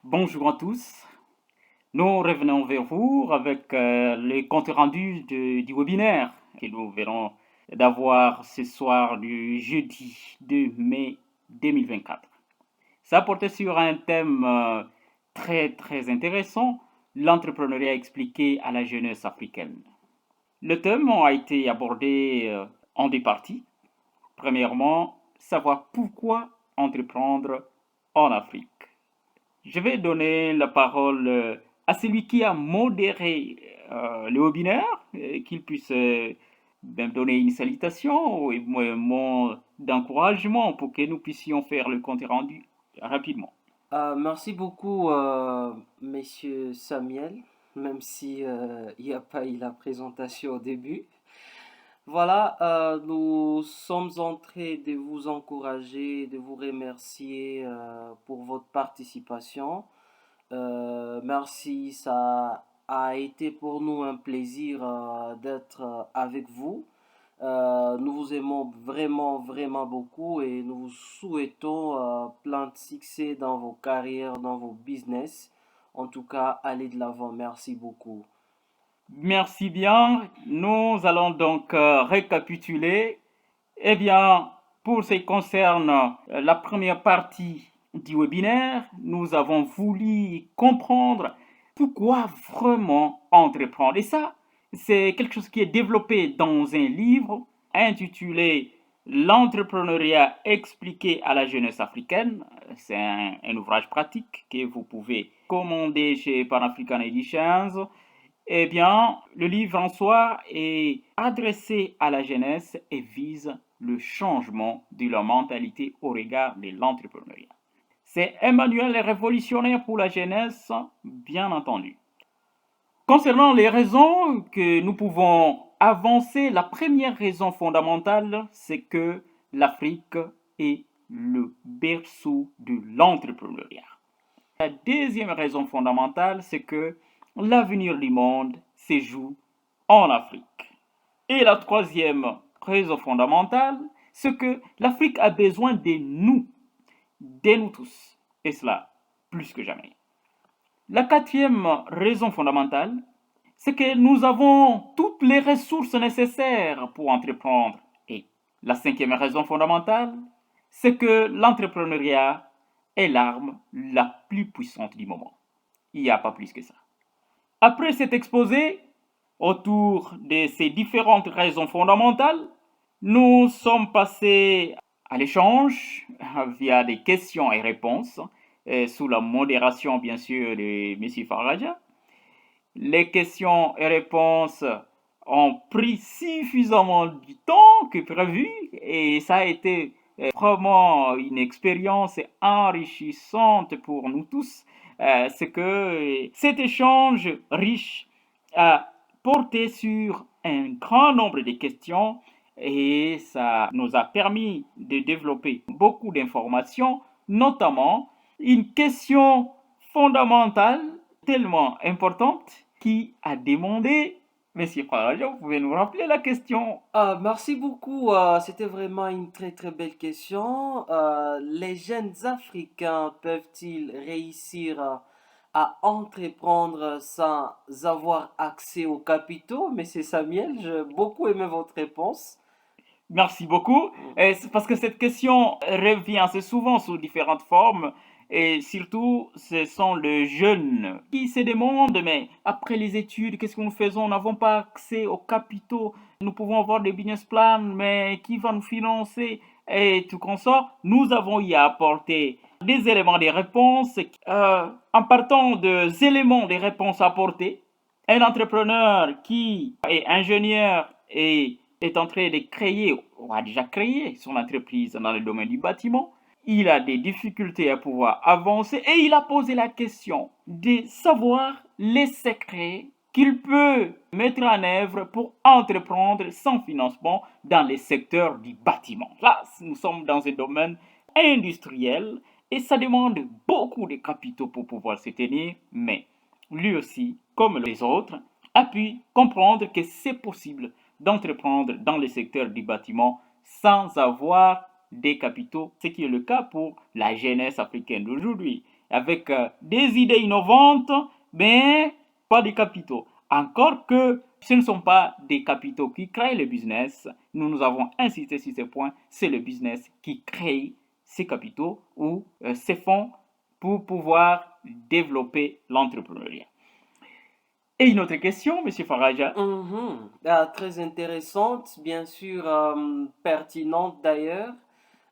Bonjour à tous. Nous revenons vers vous avec le compte rendu du webinaire que nous verrons d'avoir ce soir du jeudi 2 mai 2024. Ça portait sur un thème très intéressant, l'entrepreneuriat expliqué à la jeunesse africaine. Le thème a été abordé en deux parties. Premièrement, savoir pourquoi entreprendre en Afrique. Je vais donner la parole à celui qui a modéré le webinaire, qu'il puisse me donner une salutation et un mot d'encouragement pour que nous puissions faire le compte rendu rapidement. Merci beaucoup, Monsieur Samuel, même si il n'y a pas eu la présentation au début. Voilà, nous sommes en train de vous encourager, de vous remercier pour votre participation. Merci, ça a été pour nous un plaisir d'être avec vous. Nous vous aimons vraiment beaucoup et nous vous souhaitons plein de succès dans vos carrières, dans vos business. En tout cas, allez de l'avant. Merci beaucoup. Merci bien. Nous allons donc récapituler. Eh bien, pour ce qui concerne la première partie du webinaire, nous avons voulu comprendre pourquoi vraiment entreprendre. Et ça, c'est quelque chose qui est développé dans un livre intitulé L'entrepreneuriat expliqué à la jeunesse africaine. C'est un ouvrage pratique que vous pouvez commander chez Pan African Editions. Eh bien, le livre en soi est adressé à la jeunesse et vise le changement de leur mentalité au regard de l'entrepreneuriat. C'est un manuel révolutionnaire pour la jeunesse, bien entendu. Concernant les raisons que nous pouvons avancer, la première raison fondamentale, c'est que l'Afrique est le berceau de l'entrepreneuriat. La deuxième raison fondamentale, c'est que l'avenir du monde se joue en Afrique. Et la troisième raison fondamentale, c'est que l'Afrique a besoin de nous tous, et cela plus que jamais. La quatrième raison fondamentale, c'est que nous avons toutes les ressources nécessaires pour entreprendre. Et la cinquième raison fondamentale, c'est que l'entrepreneuriat est l'arme la plus puissante du moment. Il n'y a pas plus que ça. Après cet exposé autour de ces différentes raisons fondamentales, nous sommes passés à l'échange via des questions et réponses, sous la modération bien sûr de M. Faraja. Les questions et réponses ont pris suffisamment du temps que prévu et ça a été vraiment une expérience enrichissante pour nous tous. C'est que cet échange riche a porté sur un grand nombre de questions et ça nous a permis de développer beaucoup d'informations, notamment une question fondamentale tellement importante qui a demandé, Monsieur Faraja, vous pouvez nous rappeler la question? Merci beaucoup. C'était vraiment une très belle question. Les jeunes Africains peuvent-ils réussir à entreprendre sans avoir accès aux capitaux? Monsieur Samuel, j'ai beaucoup aimé votre réponse. Merci beaucoup. C'est parce que cette question revient assez souvent sous différentes formes et surtout, ce sont les jeunes qui se demandent, mais après les études, qu'est-ce que nous faisons? Nous n'avons pas accès aux capitaux. Nous pouvons avoir des business plans, mais qui va nous financer? Et tout consort, nous avons y apporté des éléments de réponse. En partant des éléments de réponse apportés, un entrepreneur qui est ingénieur et est en train de créer ou a déjà créé son entreprise dans le domaine du bâtiment, il a des difficultés à pouvoir avancer et il a posé la question de savoir les secrets qu'il peut mettre en œuvre pour entreprendre sans financement dans les secteurs du bâtiment. Là, nous sommes dans un domaine industriel et ça demande beaucoup de capitaux pour pouvoir se tenir, mais lui aussi, comme les autres, a pu comprendre que c'est possible d'entreprendre dans le secteur du bâtiment sans avoir des capitaux, ce qui est le cas pour la jeunesse africaine d'aujourd'hui. avec des idées innovantes, mais pas de capitaux. Encore que ce ne sont pas des capitaux qui créent le business. Nous avons insisté sur ce point. C'est le business qui crée ces capitaux ou ces fonds pour pouvoir développer l'entrepreneuriat. Et une autre question, Monsieur Faraja. Très intéressante, bien sûr, pertinente d'ailleurs.